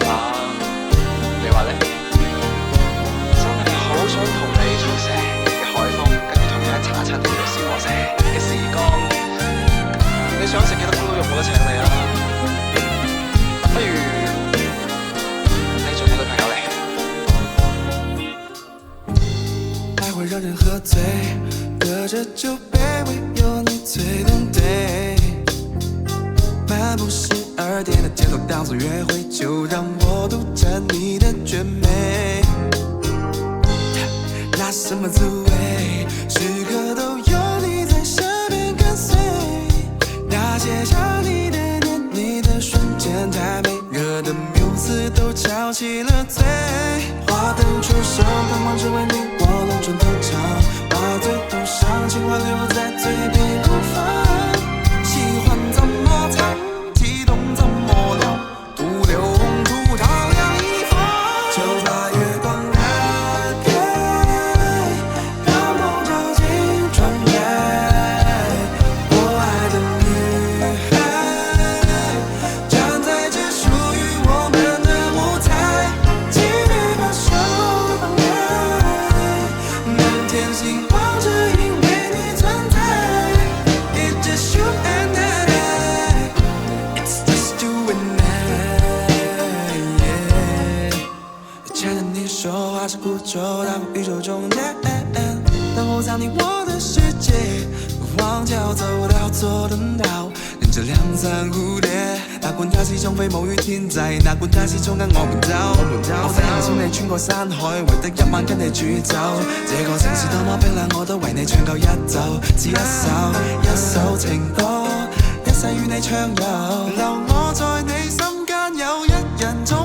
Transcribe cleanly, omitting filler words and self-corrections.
啊，你話呢？真係好想同你吹成日嘅海風，跟住同你喺茶餐廳度消磨成日嘅時光。你想食幾多咕嚕肉我都請你啊！不如你做我女朋友嚟。爱会让人喝醉，隔着酒杯，唯有你最懂对。漫步12点的街头当作约会，就让我独占你的绝美。那什么滋味，时刻都有你在身边跟随。那些想你的念你的瞬间太美，热的缪斯都翘起了嘴。花灯初上，盼望只为你我lon转透场，把最后伤情话留在嘴边不放。喜欢怎么藏，激动怎么聊，徒留红土桃样一方。就把月光打开，让梦照进窗台。我爱的女孩，站在这属于我们的舞台，请你把手放开，满天星光只因为你存在。It's just you and I, it's just you and I, yeah. 牵着你手，划着孤舟，踏过宇宙中间，然后在你我的世界，望角走到左等到，跟着两三蝴蝶，哪管它是種飛舞於天際，哪管它是衝緊我們走。我飛行千里穿過山海，為得一晚跟你煮酒。這個城市多麼冰冷，我都為你唱夠一奏，只一首情歌，一世與你暢遊。留我在你心間，有一人在。